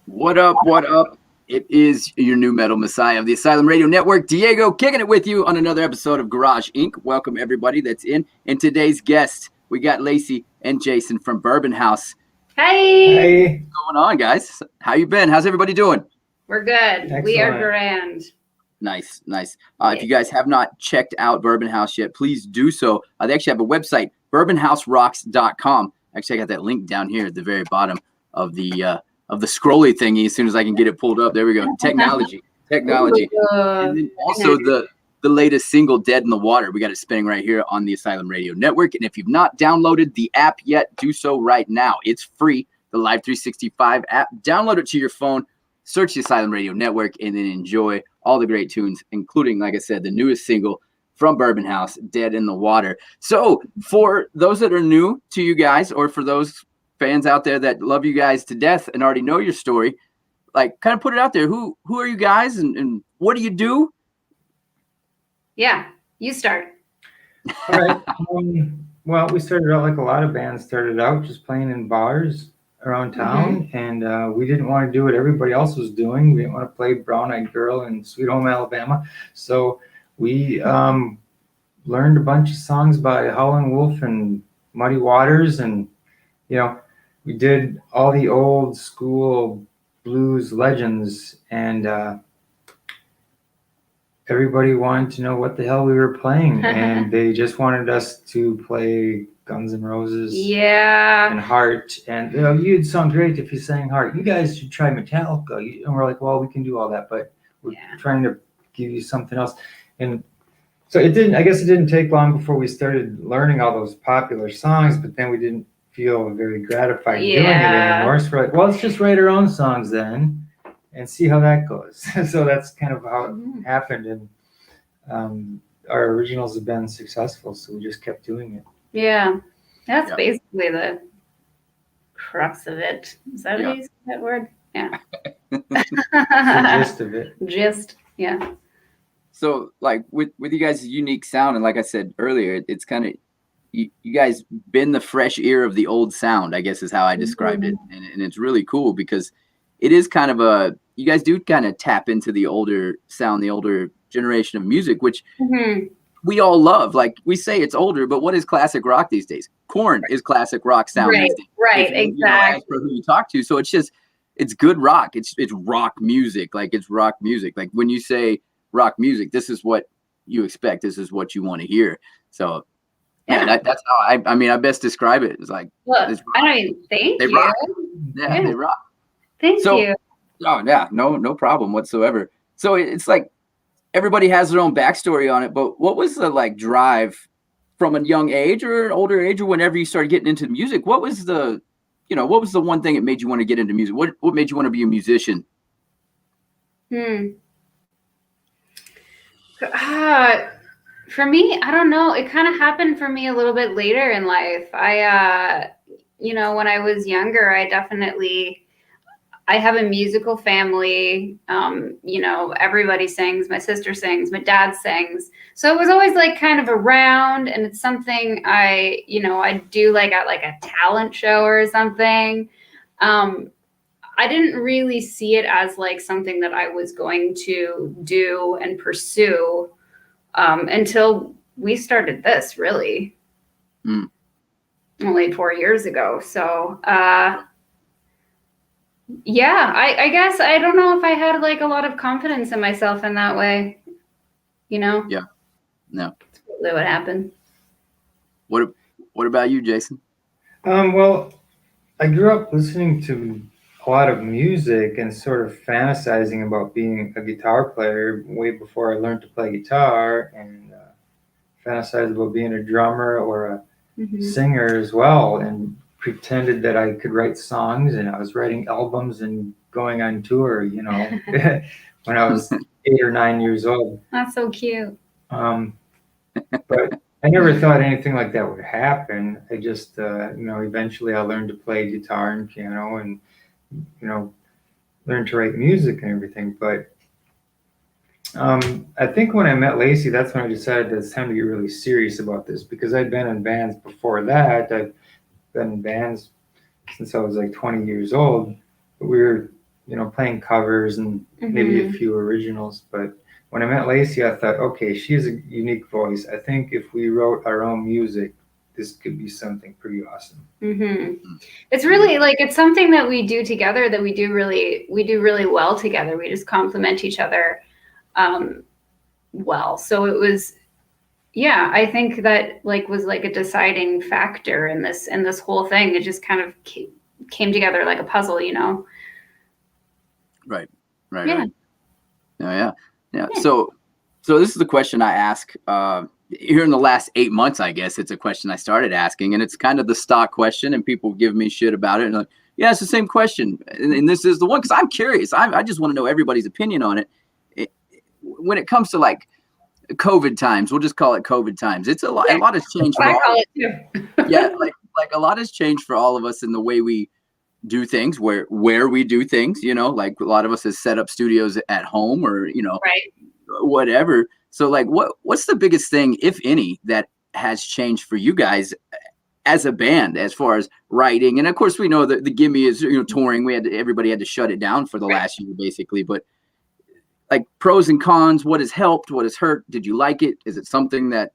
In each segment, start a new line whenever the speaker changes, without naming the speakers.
What up? What up? It is your new metal messiah of the Asylum Radio Network, Diego, kicking it with you on another episode of Garage Inc. Welcome everybody that's in. And today's guest, we got Lacey and Jason from Bourbon House.
Hi.
Hey.
What's going on, guys? How you been? How's everybody doing?
We're good.
Excellent.
We are grand.
Nice. If you guys have not checked out Bourbon House yet, please do so. They actually have a website, bourbonhouserocks.com. Actually, I got that link down here at the very bottom of the scrolly thingy. As soon as I can get it pulled up, there we go. Technology. And then also the latest single, "Dead in the Water." We got it spinning right here on the Asylum Radio Network. And if you've not downloaded the app yet, do so right now. It's free. The Live 365 app. Download it to your phone. Search the Asylum Radio Network and then enjoy all the great tunes, including, like I said, the newest single from Bourbon House, "Dead in the Water." So for those that are new to you guys, or for those fans out there that love you guys to death and already know your story, like, kind of put it out there. Who are you guys and what do you do?
Yeah, you start.
All right. Well, we started out like a lot of bands started out, just playing in bars around town, and we didn't want to do what everybody else was doing. We didn't want to play Brown Eyed Girl in Sweet Home Alabama, so we learned a bunch of songs by Howlin' Wolf and Muddy Waters, and we did all the old school blues legends, and everybody wanted to know what the hell we were playing, and they just wanted us to play Guns N' Roses and Heart, and you'd sound great if you sang Heart. You guys should try Metallica. And we're like, well, we can do all that, but we're trying to give you something else. And so I guess it didn't take long before we started learning all those popular songs, but then we didn't feel very gratified doing it anymore. So we're like, well, let's just write our own songs then and see how that goes. So that's kind of how it happened, and our originals have been successful, so we just kept doing it.
Yeah, that's basically the crux of it. Is that how you say that word? Yeah.
The gist of it.
Yeah.
So, like, with you guys' unique sound, and like I said earlier, it's kind of, you guys been the fresh ear of the old sound, I guess is how I described it. And it's really cool because it is kind of you guys do kind of tap into the older sound, the older generation of music, which we all love. Like, we say it's older, but what is classic rock these days? Korn is classic rock sound these days.
Right, exactly.
As for who you talk to. So it's good rock. It's rock music. Like, it's rock music. Like, when you say rock music, this is what you expect. This is what you want to hear. So that's how I best describe it. It's like,
look, thank you.
Rock. Yeah, they rock.
Thank you.
Oh yeah, no problem whatsoever. So it's like everybody has their own backstory on it, but what was the drive from a young age or an older age, or whenever you started getting into music? What was the one thing that made you want to get into music? What made you want to be a musician?
For me, I don't know. It kind of happened for me a little bit later in life. I when I was younger, I have a musical family. Everybody sings. My sister sings. My dad sings. So it was always kind of around, and it's something I do at a talent show or something. I didn't really see it as something that I was going to do and pursue until we started this, really. Only 4 years ago. So, I guess I don't know if I had a lot of confidence in myself in that way.
Yeah. No.
That's really what happened.
What about you, Jason?
Well, I grew up listening to a lot of music and sort of fantasizing about being a guitar player way before I learned to play guitar, and fantasized about being a drummer or a singer as well, and pretended that I could write songs, and I was writing albums and going on tour, when I was 8 or 9 years old.
That's so cute.
But I never thought anything like that would happen. I just, eventually I learned to play guitar and piano and, learned to write music and everything. But I think when I met Lacey, that's when I decided that it's time to get really serious about this, because I'd been in bands before that. I've been in bands since I was 20 years old. But we were, playing covers and maybe a few originals. But when I met Lacey, I thought, okay, she has a unique voice. I think if we wrote our own music, this could be something pretty awesome.
It's really like, it's something that we do together that we do really well together. We just complement each other well. So it was, I think that like was like a deciding factor in this whole thing. It just kind of came together like a puzzle,
Right.
Yeah.
Yeah. So this is the question I ask here in the last 8 months. I guess it's a question I started asking, and it's kind of the stock question, and people give me shit about it. And like, yeah, it's the same question, and this is the one because I'm curious. I just want to know everybody's opinion on it. When it comes to like COVID times, we'll just call it COVID times. It's a lot. A lot has changed.
I call it too.
Yeah, like a lot has changed for all of us in the way we do things, where we do things. Like a lot of us has set up studios at home, or whatever. So like, what's the biggest thing, if any, that has changed for you guys as a band, as far as writing? And of course, we know that the gimme is touring. Everybody had to shut it down for the last year, basically, but. Like pros and cons, what has helped, what has hurt? Did you like it? Is it something that,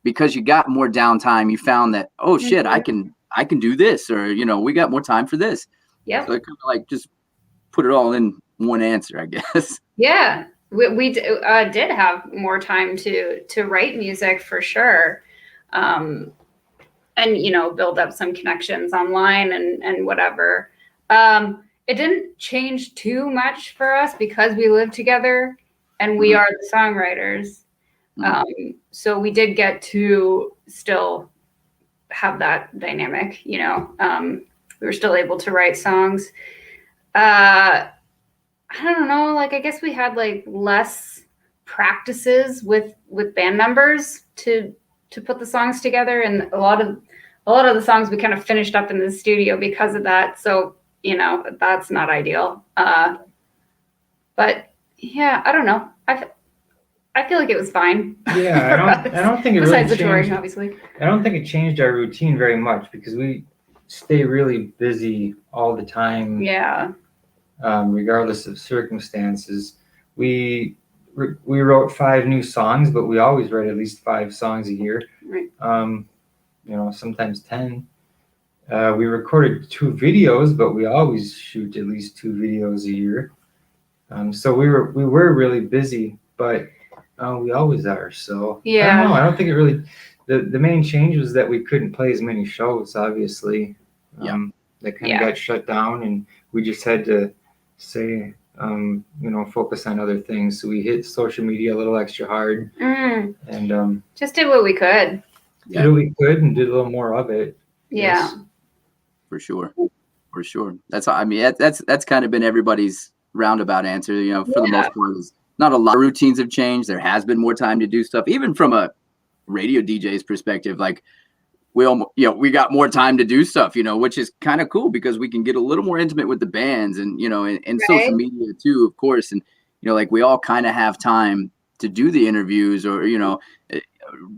because you got more downtime, you found that, oh shit, I can do this, or, we got more time for this.
Yeah.
So I kind of like just put it all in one answer, I guess.
Yeah. We did have more time to write music for sure. And, build up some connections online and whatever. It didn't change too much for us because we live together and we are the songwriters. So we did get to still have that dynamic, we were still able to write songs. I don't know, like, I guess we had like less practices with band members to put the songs together. And a lot of the songs we kind of finished up in the studio because of that. So, that's not ideal. But yeah, I don't know. I feel like it was fine.
Yeah, I don't think it
besides
really
the touring,
changed.
obviously.
I don't think it changed our routine very much because we stay really busy all the time.
Yeah.
Regardless of circumstances, we wrote 5 new songs, but we always write at least 5 songs a year.
Right.
Sometimes 10. We recorded 2 videos, but we always shoot at least 2 videos a year. So we were really busy, but we always are. So
yeah.
I don't know. I don't think it really. The main change was that we couldn't play as many shows. Obviously, they kind of got shut down, and we just had to say, focus on other things. So we hit social media a little extra hard, and
just did what we could.
Did what we could, and did a little more of it.
Yeah.
Yes.
For sure. That's kind of been everybody's roundabout answer. For the most part, is not a lot of routines have changed. There has been more time to do stuff, even from a radio DJ's perspective. Like we got more time to do stuff, which is kind of cool because we can get a little more intimate with the bands and social media too, of course. And like we all kind of have time to do the interviews or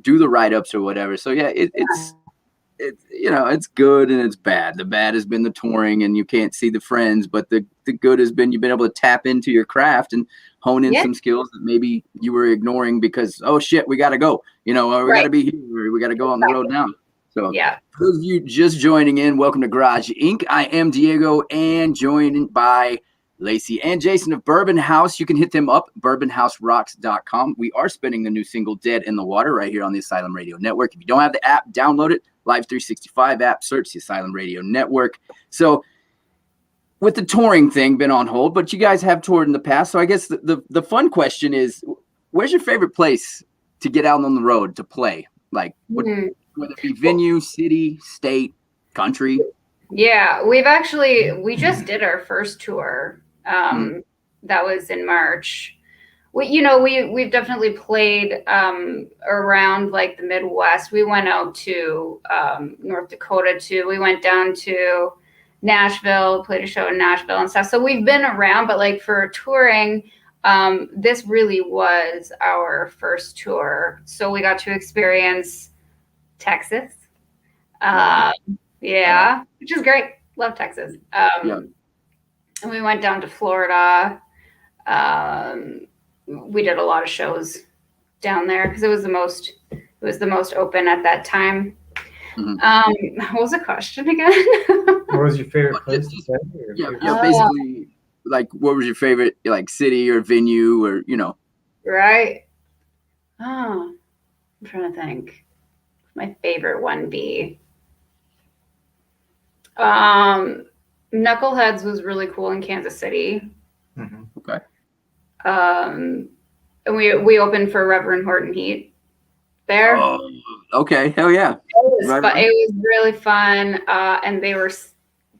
do the write-ups or whatever. So yeah, it's good and it's bad. The bad has been the touring and you can't see the friends, but the good has been you've been able to tap into your craft and hone in some skills that maybe you were ignoring because, oh shit, we got to go, or we got to be here, or we got to go on the road now. So for those of you just joining in, welcome to Garage Inc. I am Diego and joined by Lacey and Jason of Bourbon House. You can hit them up, bourbonhouserocks.com. We are spinning the new single Dead in the Water right here on the Asylum Radio Network. If you don't have the app, download it. Live 365 app, search the Asylum Radio Network. So with the touring thing been on hold, but you guys have toured in the past. So I guess the fun question is, where's your favorite place to get out on the road to play? Like whether it be venue, city, state, country?
Yeah, we just did our first tour. That was in March. We've definitely played around like the Midwest. We went out to North Dakota too. We went down to Nashville, played a show in Nashville and stuff. So we've been around, but like for touring, this really was our first tour. So we got to experience Texas. Which is great. Love Texas. and we went down to Florida. We did a lot of shows down there because it was the most open at that time.
Mm-hmm.
What was the question again?
What was your favorite place to play?
Yeah, basically, like, what was your favorite, like, city or venue, or
Right. Oh, I'm trying to think. My favorite one be. Knuckleheads was really cool in Kansas City.
Mm-hmm.
Okay.
And we opened for Reverend Horton Heat there.
Oh, okay. Hell yeah.
But it was really fun. And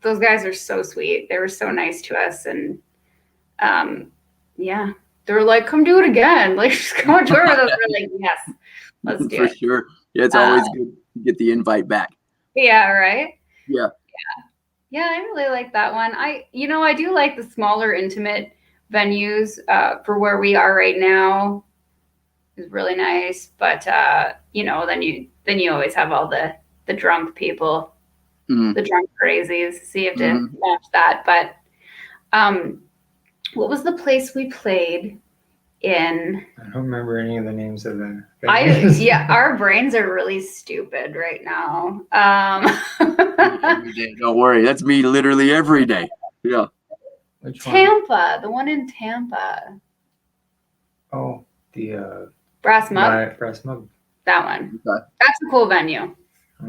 those guys are so sweet. They were so nice to us. And yeah, they were like, come do it again. Like, just come on tour with us. We're like, yes, let's do
For
it.
For sure. Yeah, it's always good to get the invite back.
Yeah, right?
Yeah.
Yeah, I really like that one. I do like the smaller, intimate venues for where we are right now. Is really nice, but then you always have all the drunk people, the drunk crazies. So you have to match that. But what was the place we played in?
I don't remember any of the names of them.
Our brains are really stupid right now.
Every day, don't worry, that's me literally every day. Yeah.
Which
Tampa, the one in Tampa.
Oh, the
Brass Mug.
Brass Mug.
That one.
Okay.
That's a cool venue.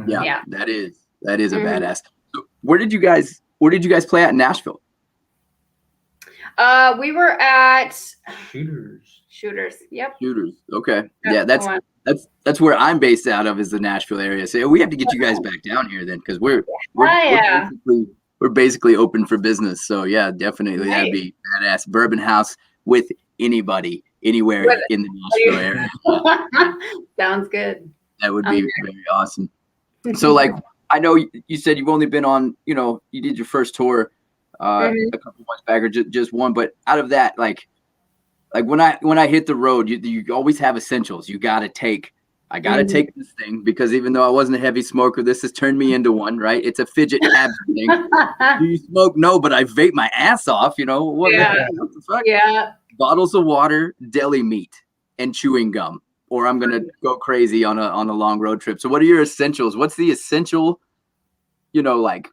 Yeah. That is a badass. So where did you guys play at in Nashville?
We were at
Shooters.
Yep.
Shooters. Okay. Yeah, that's where I'm based out of, is the Nashville area. So we have to get you guys back down here then, because we're basically open for business. So yeah, definitely that'd be badass. Bourbon House with anybody, anywhere in the Nashville area.
Sounds good.
That would be very awesome. So, like, I know you said you've only been on, you did your first tour a couple months back, or just one, but out of that, like when I hit the road, you always have essentials. I gotta take this thing, because even though I wasn't a heavy smoker, this has turned me into one, right? It's a fidget habit thing. Do you smoke? No, but I vape my ass off, what the fuck?
Yeah.
Bottles of water, deli meat, and chewing gum, or I'm gonna go crazy on a long road trip. So what are your essentials? What's the essential, like,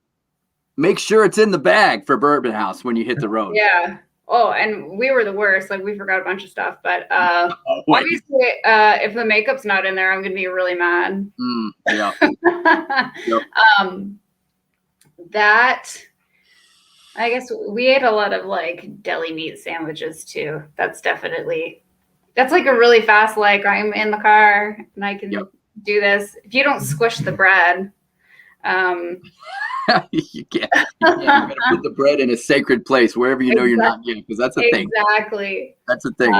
make sure it's in the bag for Bourbon House when you hit the road?
Yeah. Oh, and we were the worst. Like, we forgot a bunch of stuff, but obviously, if the makeup's not in there, I'm gonna be really mad.
Yeah. Yep.
That, I guess we ate a lot of like deli meat sandwiches too. That's like a really fast, like, I'm in the car and I can do this. If you don't squish the bread,
you can't. You gotta put the bread in a sacred place wherever you know you're not getting, because that's a thing.
Exactly.
That's a thing.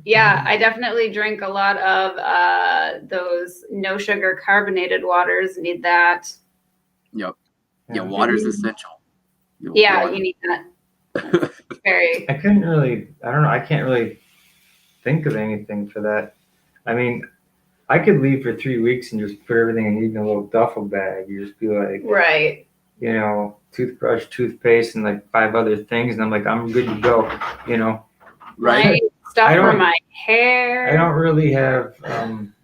Yeah, I definitely drink a lot of those no sugar carbonated waters. Need that.
Yep. Yeah, water's essential.
Yeah, you need that. Very.
I can't really think of anything for that. I mean, I could leave for 3 weeks and just put everything I need in a little duffel bag. You just be like,
right.
Toothbrush, toothpaste, and like 5 other things, and I'm like, I'm good to go.
Right. Stuff for my hair.
I don't really have. I'm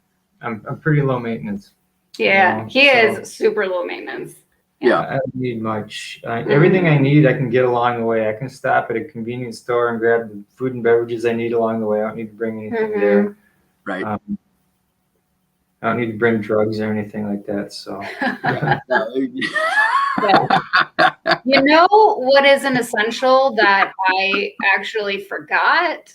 pretty low maintenance.
Yeah, he is super low maintenance.
Yeah.
I don't need much. Everything I need, I can get along the way. I can stop at a convenience store and grab the food and beverages I need along the way. I don't need to bring anything there.
Right.
I don't need to bring drugs or anything like that. So.
You know what is an essential that I actually forgot,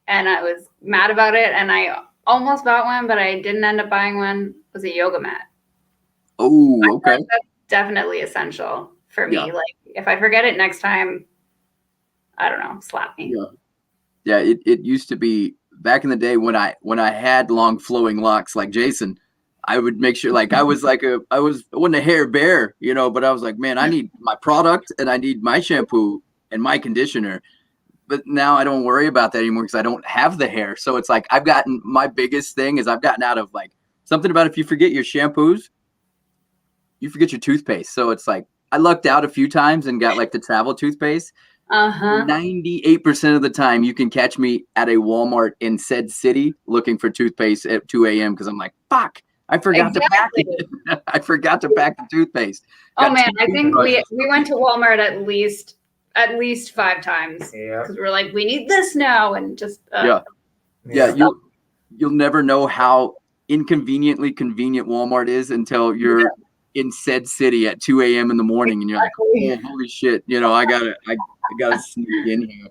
and I was mad about it, and I almost bought one, but I didn't end up buying one, was a yoga mat.
Oh, okay.
That's definitely essential for me. Like, if I forget it next time, I don't know, slap me.
Yeah. It used to be back in the day when I had long flowing locks like Jason. I would make sure, like, I wasn't a hair bear, but I was like, man, I need my product and I need my shampoo and my conditioner. But now I don't worry about that anymore because I don't have the hair. So it's like my biggest thing is I've gotten out of, like, something about if you forget your shampoos, you forget your toothpaste. So it's like I lucked out a few times and got like the travel toothpaste. 98% of the time you can catch me at a Walmart in said city looking for toothpaste at 2 a.m. because I'm like, fuck, I forgot to pack it. I forgot to pack the toothpaste.
Oh man, I think we went to Walmart at least 5 times because we're like, we need this now, and just
you'll never know how inconveniently convenient Walmart is until you're in said city at 2 a.m. in the morning and you're like, oh, holy shit, I gotta sneak in here.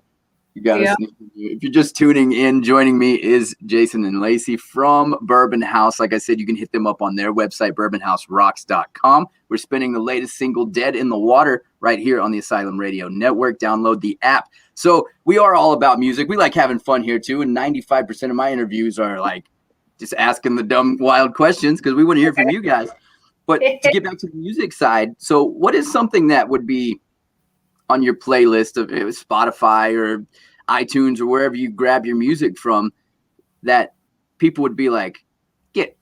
You gotta sneak in here. If you're just tuning in, joining me is Jason and Lacey from Bourbon House. Like I said, you can hit them up on their website, bourbonhouserocks.com. We're spinning the latest single, Dead in the Water, right here on the Asylum Radio Network. Download the app. So we are all about music. We like having fun here too, and 95% of my interviews are like just asking the dumb, wild questions because we want to hear from you guys. But to get back to the music side, so what is something that would be on your playlist of Spotify or iTunes or wherever you grab your music from that people would be like, get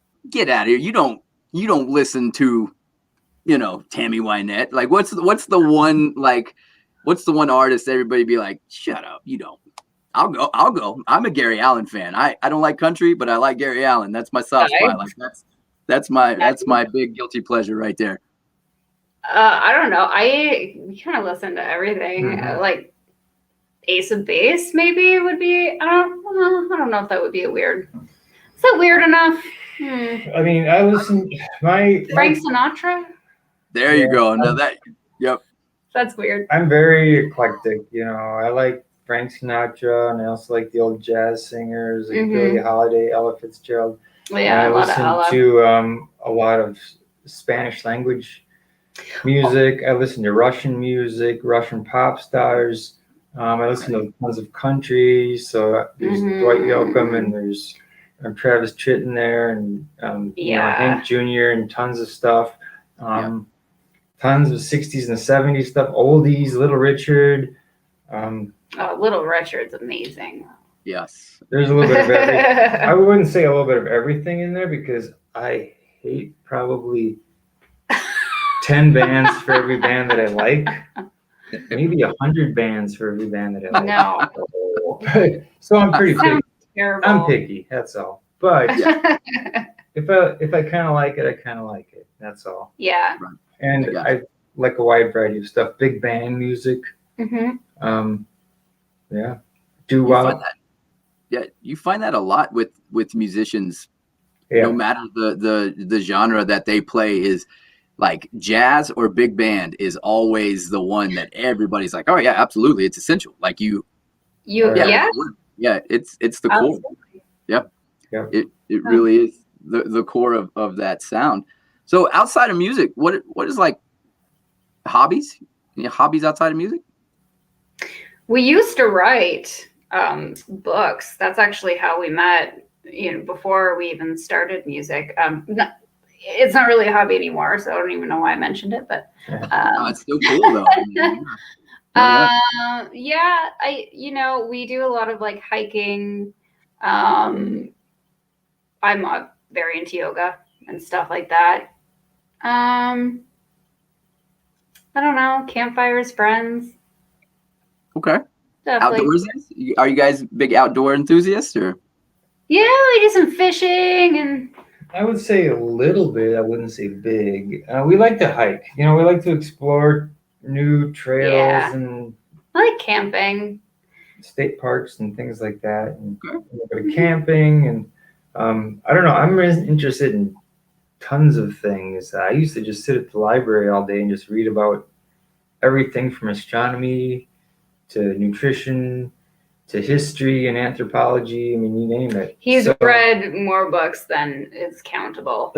out of here. You don't listen to, Tammy Wynette. Like what's the one artist everybody be like, shut up, you don't. I'll go. I'm a Gary Allen fan. I don't like country, but I like Gary Allen. That's my soft spot. Like that's my big guilty pleasure right there.
I don't know. I kind of listen to everything. Like Ace of Base, maybe would be. I don't know if that would be weird. Is that weird enough?
I mean, I listen.
Frank Sinatra.
There you go. No,
That's weird.
I'm very eclectic. I like Frank Sinatra, and I also like the old jazz singers like Billie Holiday, Ella Fitzgerald.
Yeah,
I listen to a lot of Spanish language music. I listen to Russian music, Russian pop stars. I listen to tons of country. So there's Dwight Yoakam and there's Travis Tritt there and Hank Jr. and tons of stuff. Tons of 60s and 70s stuff, oldies, Little Richard.
Little Richard's amazing.
Yes.
There's a little bit of everything. I wouldn't say a little bit of everything in there because I hate probably 10 bands for every band that I like. Maybe 100 bands for every band that I like.
No.
So I'm pretty picky.
Terrible.
I'm picky, that's all. But if I kind of like it, I kind of like it. That's all.
Yeah.
And I like a wide variety of stuff. Big band music.
You find that a lot with musicians. No matter the genre that they play is like jazz or big band is always the one that everybody's like, oh yeah, absolutely, it's essential. Like it's the core. It really is the core of that sound. So outside of music, what is like hobbies? Any hobbies outside of music?
We used to write books. That's actually how we met, before we even started music. It's not really a hobby anymore, so I don't even know why I mentioned it, but
it's still cool though.
We do a lot of like hiking. I'm very into yoga and stuff like that. I don't know, campfires, friends.
Okay.
Outdoors?
Are you guys big outdoor enthusiasts or?
Yeah, we do some fishing and.
I would say a little bit. I wouldn't say big. We like to hike. We like to explore new trails and.
I like camping.
State parks and things like that, and go to camping and I don't know. I'm interested in tons of things. I used to just sit at the library all day and just read about everything from astronomy to nutrition to history and anthropology. I mean, you name it.
He's read more books than is countable.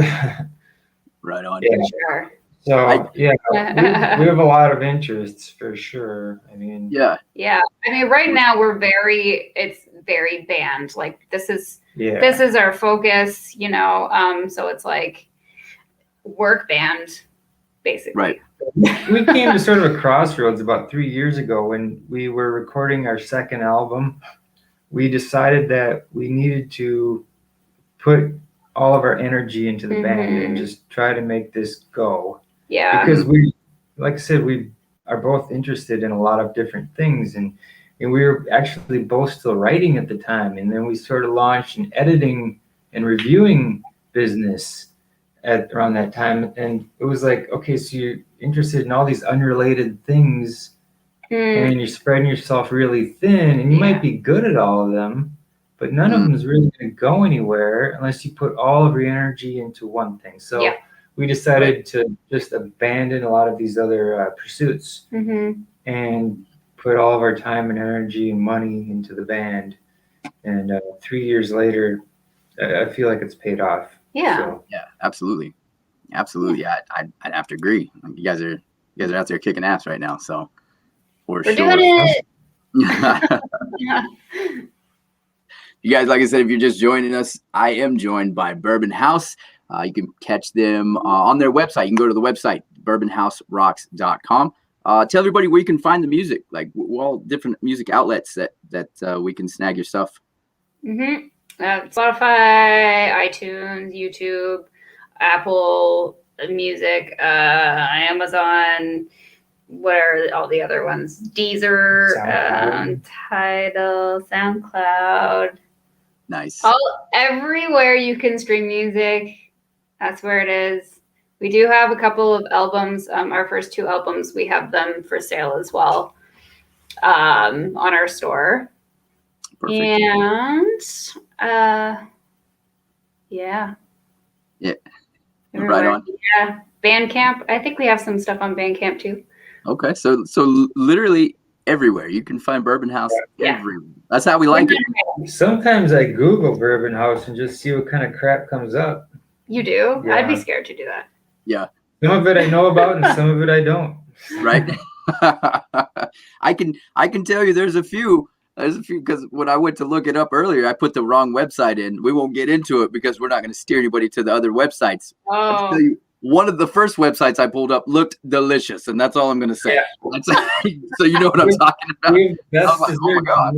Right on.
For sure.
So we have a lot of interests for sure. I mean,
I mean, right now it's very band. Like this is our focus, so it's like work band, basically.
Right.
We came to sort of a crossroads about 3 years ago when we were recording our second album. We decided that we needed to put all of our energy into the band and just try to make this go.
Yeah.
Because like I said, we are both interested in a lot of different things, and we were actually both still writing at the time, and then we sort of launched an editing and reviewing business at around that time, and it was like, okay, so you're interested in all these unrelated things, and you're spreading yourself really thin, and you might be good at all of them, but none of them is really going to go anywhere unless you put all of your energy into one thing. So we decided to just abandon a lot of these other pursuits and put all of our time and energy and money into the band. And 3 years later, I feel like it's paid off.
Yeah.
So.
Yeah, absolutely. Absolutely. Yeah, I'd have to agree. You guys are out there kicking ass right now. So
we're doing it.
You guys, like I said, if you're just joining us, I am joined by Bourbon House. You can catch them on their website. You can go to the website, bourbonhouserocks.com. Tell everybody where you can find the music, like all different music outlets that we can snag your stuff.
Spotify, iTunes, YouTube, Apple Music, Amazon. What are all the other ones? Deezer, Tidal, SoundCloud.
Nice.
Everywhere you can stream music, that's where it is. We do have a couple of albums. Our first 2 albums, we have them for sale as well on our store.
Perfect.
And
Right on.
Yeah, Bandcamp. I think we have some stuff on Bandcamp too.
Okay, so literally everywhere you can find Bourbon House. Everywhere. That's how we like it.
Sometimes I Google Bourbon House and just see what kind of crap comes up.
You do? Yeah. I'd be scared to do that.
Yeah.
Some of it I know about and some of it I don't.
Right. I can tell you there's a few because when I went to look it up earlier, I put the wrong website in. We won't get into it because we're not going to steer anybody to the other websites. I'll tell you, one of the first websites I pulled up looked delicious, and that's all I'm going to say. Yeah. So you know what I'm talking about.
That's oh my God.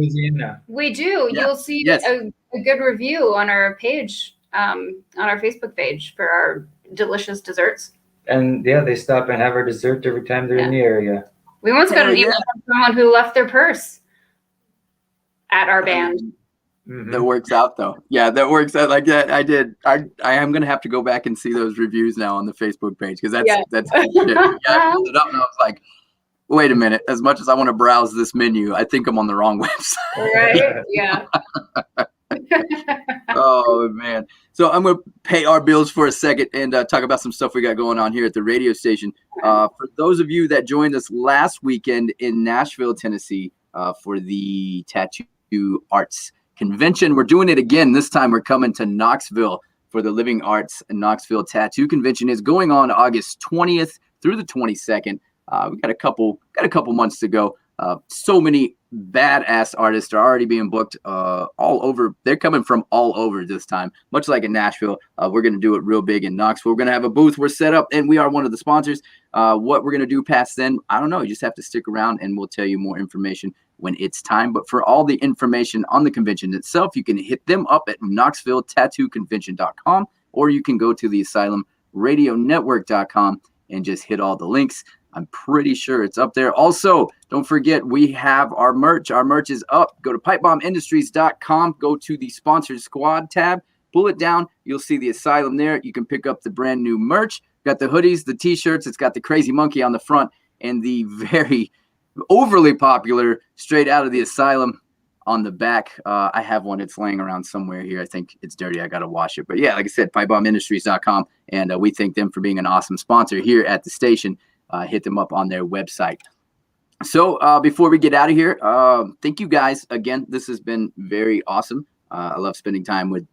We do. Yeah. You'll see a good review on our page, on our Facebook page for our delicious desserts.
And they stop and have our dessert every time they're in the area.
We once got an email from someone who left their purse at our band.
That works out though. Yeah, that works out like that. I did. I am gonna have to go back and see those reviews now on the Facebook page because that's shit. Yeah, I pulled it up and I was like, wait a minute. As much as I want to browse this menu, I think I'm on the wrong website.
Right? Yeah.
Oh man. So I'm gonna pay our bills for a second and talk about some stuff we got going on here at the radio station. For those of you that joined us last weekend in Nashville, Tennessee, for the Tattoo Arts Convention, we're doing it again. This time we're coming to Knoxville for the Living Arts and Knoxville Tattoo Convention. Is going on August 20th through the 22nd. We got a couple months to go. So many badass artists are already being booked all over. They're coming from all over this time, much like in Nashville. We're going to do it real big in Knoxville. We're going to have a booth. We're set up, and we are one of the sponsors. What we're going to do past then, I don't know. You just have to stick around, and we'll tell you more information when it's time. But for all the information on the convention itself, you can hit them up at KnoxvilleTattooConvention.com, or you can go to the AsylumRadioNetwork.com and just hit all the links. I'm pretty sure it's up there. Also, don't forget, we have our merch. Our merch is up. Go to pipebombindustries.com. Go to the Sponsored Squad tab. Pull it down. You'll see the Asylum there. You can pick up the brand new merch. Got the hoodies, the T-shirts. It's got the crazy monkey on the front and the very overly popular Straight Out of the Asylum on the back. I have one. It's laying around somewhere here. I think it's dirty. I got to wash it. But yeah, like I said, pipebombindustries.com. And we thank them for being an awesome sponsor here at the station. Hit them up on their website. So before we get out of here, thank you guys again. This has been very awesome. I love spending time with,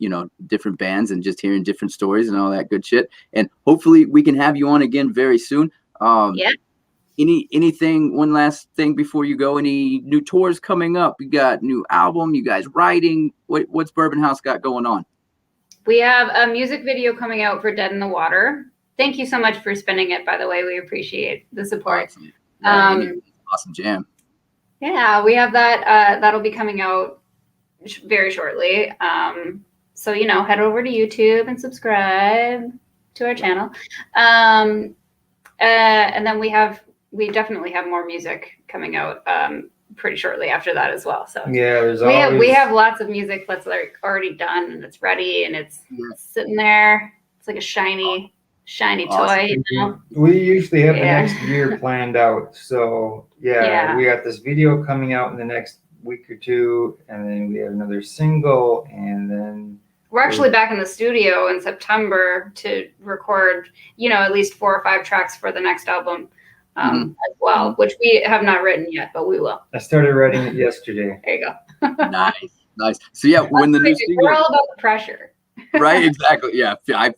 different bands and just hearing different stories and all that good shit. And hopefully we can have you on again very soon. Anything, one last thing before you go, any new tours coming up? You got new album, you guys writing? What's Bourbon House got going on?
We have a music video coming out for Dead in the Water. Thank you so much for spinning it, by the way. We appreciate the support.
Awesome, awesome jam.
Yeah, we have that. That'll be coming out very shortly. So, head over to YouTube and subscribe to our channel. And then we have we definitely have more music coming out pretty shortly after that as well. So
yeah,
we have lots of music that's like already done and it's ready and it's sitting there. It's like a shiny toy. You know?
We usually have the next year planned out. So yeah, we got this video coming out in the next week or two, and then we have another single, and then
we're actually back in the studio in September to record, at least 4 or 5 tracks for the next album as well, which we have not written yet, but we will.
I started writing it yesterday.
There you go.
Nice. So yeah, when the new single,
we're all about the pressure.
Right, exactly. Yeah,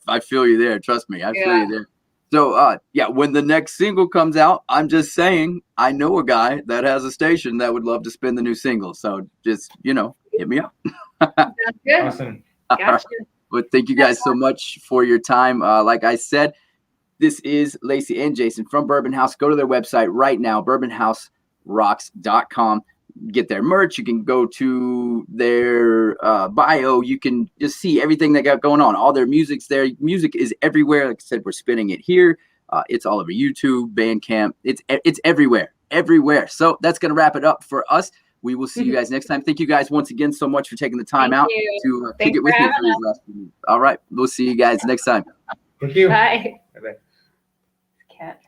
I feel you there. Trust me, I feel you there. So when the next single comes out, I'm just saying, I know a guy that has a station that would love to spin the new single. So just hit me up.
That's good.
Awesome.
Gotcha.
Well, thank you guys so much for your time. Like I said, this is Lacey and Jason from Bourbon House. Go to their website right now, bourbonhouserocks.com. Get their merch. You can go to their bio. You can just see everything they got going on. All their music's there. Music is everywhere. Like I said, we're spinning it here. It's all over YouTube, Bandcamp. It's everywhere. So that's going to wrap it up for us. We will see you guys next time. Thank you guys once again so much for taking the time out to get with me for these last few minutes. All right. We'll see you guys next time.
Thank you.
Bye.
Bye-bye.
Cat.